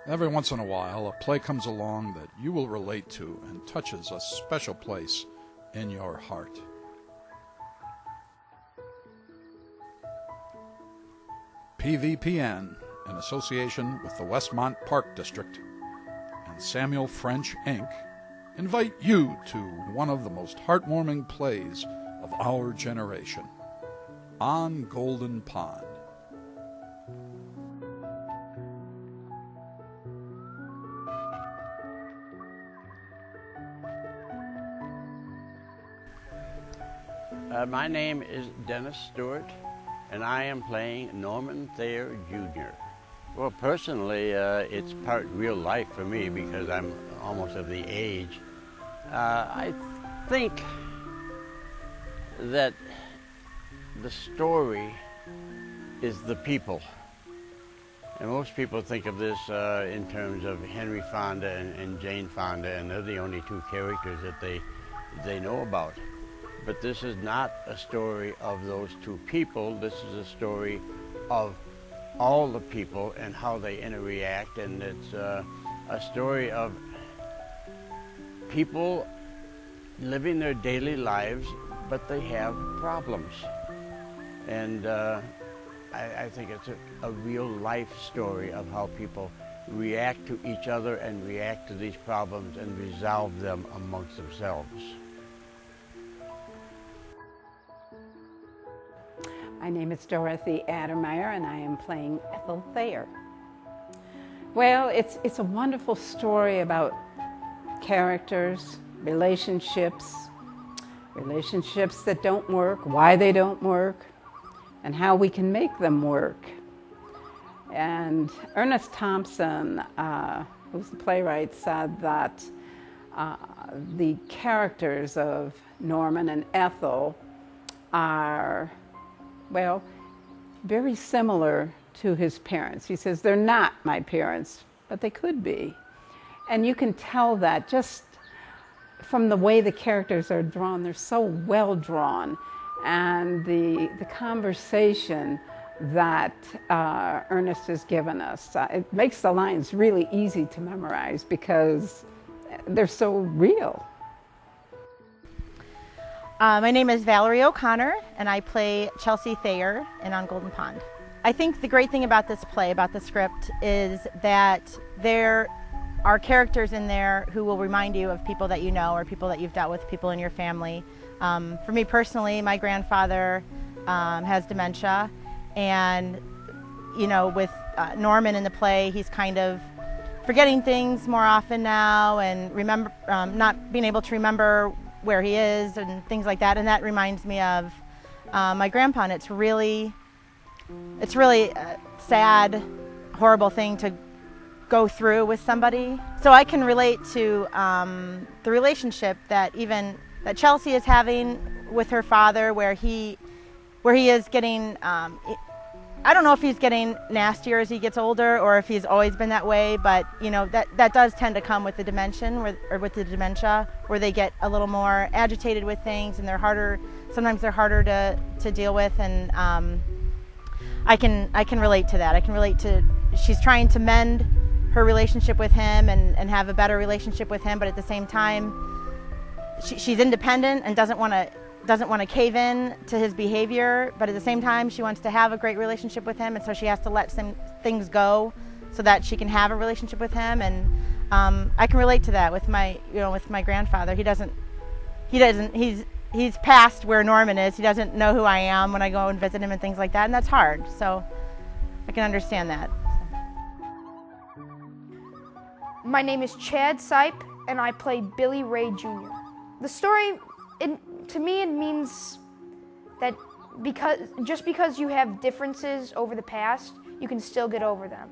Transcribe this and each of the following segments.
Every once in a while, a play comes along that you will relate to and touches a special place in your heart. PVPN, in association with the Westmont Park District and Samuel French, Inc., invite you to one of the most heartwarming plays of our generation, On Golden Pond. My name is Dennis Stuart, and I am playing Norman Thayer Jr. Well, personally, it's part real life for me because I'm almost of the age. I think that the story is the people. And most people think of this in terms of Henry Fonda and Jane Fonda, and they're the only two characters that they know about. But this is not a story of those two people. This is a story of all the people and how they interact, and it's a story of people living their daily lives, but they have problems. And I think it's a real life story of how people react to each other and react to these problems and resolve them amongst themselves. My name is Dorothy Addermeyer, and I am playing Ethel Thayer. Well, it's a wonderful story about characters, relationships that don't work, why they don't work, and how we can make them work. And Ernest Thompson, who's the playwright, said that the characters of Norman and Ethel are, well, very similar to his parents. He says, they're not my parents, but they could be. And you can tell that just from the way the characters are drawn. They're so well drawn. And the conversation that Ernest has given us, it makes the lines really easy to memorize because they're so real. My name is Valerie O'Connor, and I play Chelsea Thayer in On Golden Pond. I think the great thing about this play, about the script, is that there are characters in there who will remind you of people that you know or people that you've dealt with, people in your family. For me personally, my grandfather has dementia, and you know, with Norman in the play, he's kind of forgetting things more often now and not being able to remember where he is and things like that, and that reminds me of my grandpa, and it's really a sad, horrible thing to go through with somebody. So I can relate to the relationship that Chelsea is having with her father, where he is getting, I don't know if he's getting nastier as he gets older or if he's always been that way, but you know, that does tend to come with the dementia, where they get a little more agitated with things, and sometimes they're harder to deal with, and I can relate to that. I can relate to, she's trying to mend her relationship with him and have a better relationship with him, but at the same time, she's independent and doesn't want to cave in to his behavior, but at the same time she wants to have a great relationship with him, and so she has to let some things go so that she can have a relationship with him. And I can relate to that with my grandfather. He's past where Norman is. He doesn't know who I am when I go and visit him and things like that, and that's hard, so I can understand that. My name is Chad Sipe, and I play Billy Ray Jr. The story, to me, it means that just because you have differences over the past, you can still get over them.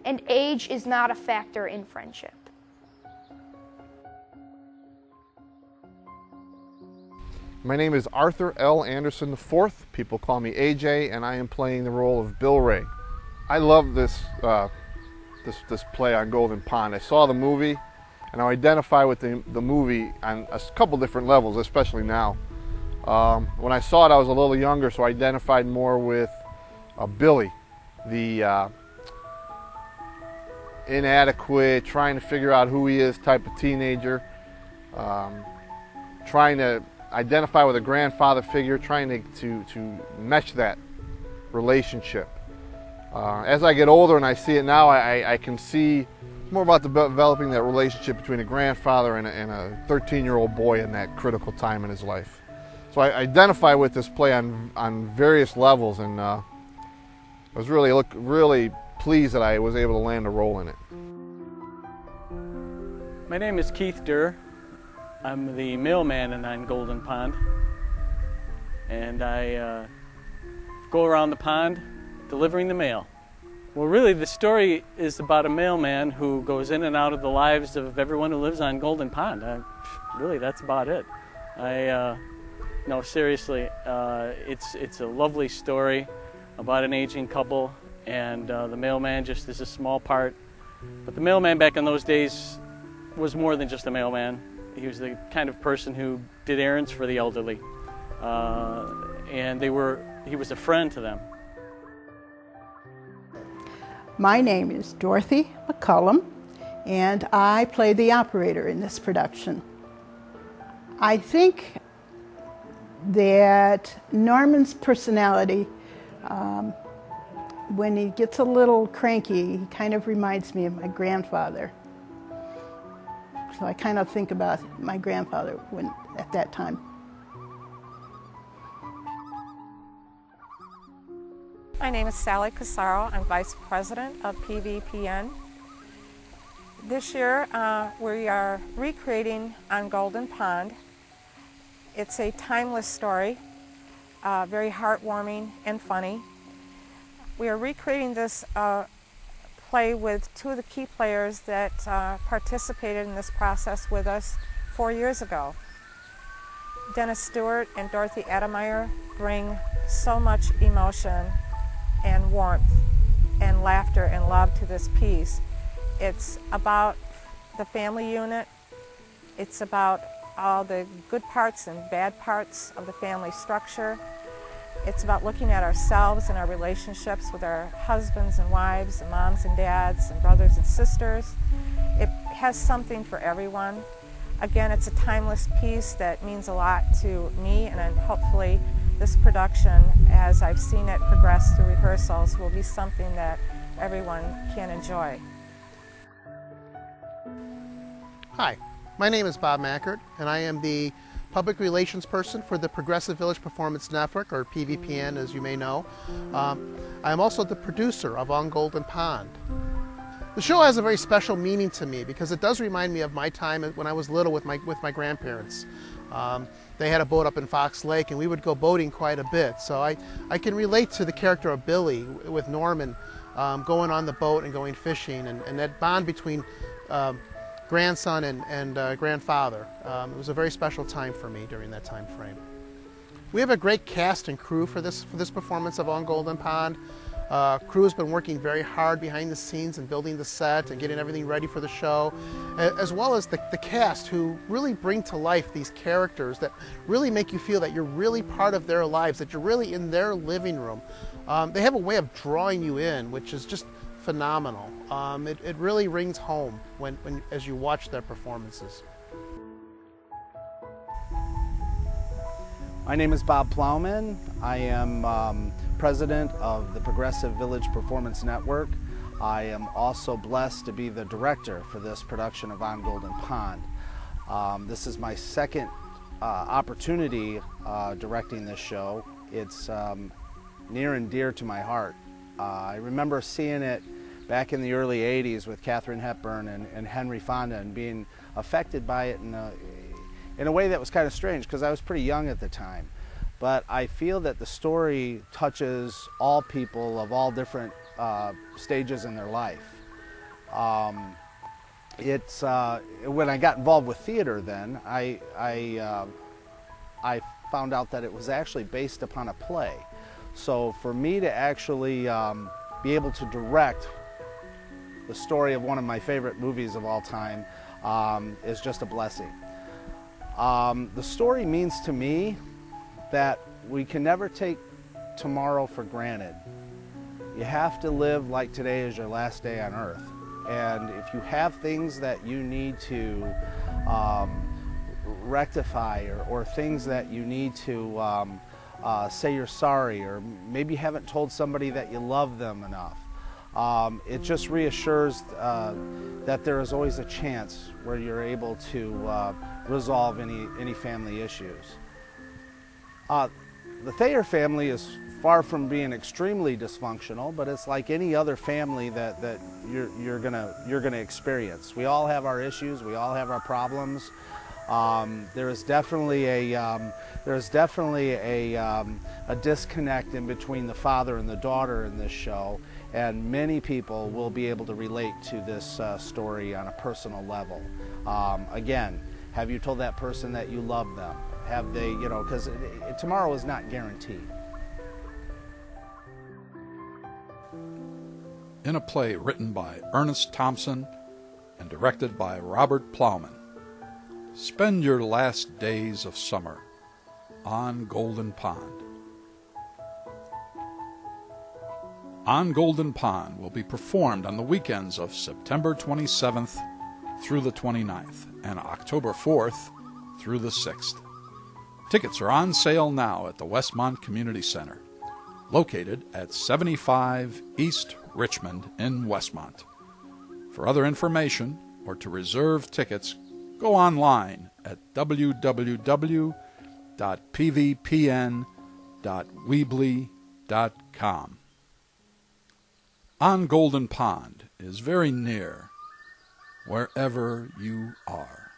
And age is not a factor in friendship. My name is Arthur L. Anderson IV. People call me AJ, and I am playing the role of Bill Ray. I love this play on Golden Pond. I saw the movie, and I identify with the movie on a couple different levels, especially now. When I saw it, I was a little younger, so I identified more with Billy, the inadequate, trying to figure out who he is type of teenager, trying to identify with a grandfather figure, trying to mesh that relationship. As I get older and I see it now, I can see more about developing that relationship between a grandfather and a 13-year-old boy in that critical time in his life. So I identify with this play on various levels, and I was really pleased that I was able to land a role in it. My name is Keith Durr. I'm the mailman on Golden Pond, and I go around the pond delivering the mail. Well, really, the story is about a mailman who goes in and out of the lives of everyone who lives on Golden Pond. Really, that's about it. No, seriously, it's a lovely story about an aging couple, and the mailman just is a small part. But the mailman back in those days was more than just a mailman. He was the kind of person who did errands for the elderly, and he was a friend to them. My name is Dorothy McCullum, and I play the operator in this production. I think that Norman's personality, when he gets a little cranky, he kind of reminds me of my grandfather. So I kind of think about my grandfather at that time. My name is Sally Casaro. I'm Vice President of PVPN. This year we are recreating On Golden Pond. It's a timeless story, very heartwarming and funny. We are recreating this play with two of the key players that participated in this process with us 4 years ago. Dennis Stuart and Dorothy Ademeyer bring so much emotion and warmth and laughter and love to this piece. It's about the family unit. It's about all the good parts and bad parts of the family structure. It's about looking at ourselves and our relationships with our husbands and wives and moms and dads and brothers and sisters. It has something for everyone. Again, it's a timeless piece that means a lot to me, and hopefully this production, as I've seen it progress through rehearsals, will be something that everyone can enjoy. Hi, my name is Bob Mackert, and I am the public relations person for the Progressive Village Performance Network, or PVPN as you may know. I am also the producer of On Golden Pond. The show has a very special meaning to me because it does remind me of my time when I was little with my grandparents. They had a boat up in Fox Lake, and we would go boating quite a bit. So I can relate to the character of Billy with Norman going on the boat and going fishing, and that bond between grandson and grandfather. It was a very special time for me during that time frame. We have a great cast and crew for this performance of On Golden Pond. Crew has been working very hard behind the scenes and building the set and getting everything ready for the show, as well as the cast, who really bring to life these characters that really make you feel that you're really part of their lives, that you're really in their living room. They have a way of drawing you in, which is just phenomenal. It really rings home as you watch their performances. My name is Bob Plowman. I am president of the Progressive Village Performance Network. I am also blessed to be the director for this production of On Golden Pond. This is my second opportunity directing this show. It's near and dear to my heart. I remember seeing it back in the early 80s with Katharine Hepburn and Henry Fonda, and being affected by it in a way that was kind of strange because I was pretty young at the time. But I feel that the story touches all people of all different stages in their life. When I got involved with theater then, I found out that it was actually based upon a play. So for me to actually be able to direct the story of one of my favorite movies of all time is just a blessing. The story means to me that we can never take tomorrow for granted. You have to live like today is your last day on earth. And if you have things that you need to rectify, or things that you need to say you're sorry, or maybe you haven't told somebody that you love them enough, it just reassures that there is always a chance where you're able to resolve any family issues. The Thayer family is far from being extremely dysfunctional, but it's like any other family that you're gonna experience. We all have our issues. We all have our problems. There is definitely a disconnect in between the father and the daughter in this show, and many people will be able to relate to this story on a personal level. Again, have you told that person that you love them? Have they, because tomorrow is not guaranteed. In a play written by Ernest Thompson and directed by Robert Plowman, spend your last days of summer on Golden Pond. On Golden Pond will be performed on the weekends of September 27th through the 29th and October 4th through the 6th. Tickets are on sale now at the Westmont Community Center, located at 75 East Richmond in Westmont. For other information or to reserve tickets, go online at www.pvpn.weebly.com. On Golden Pond is very near wherever you are.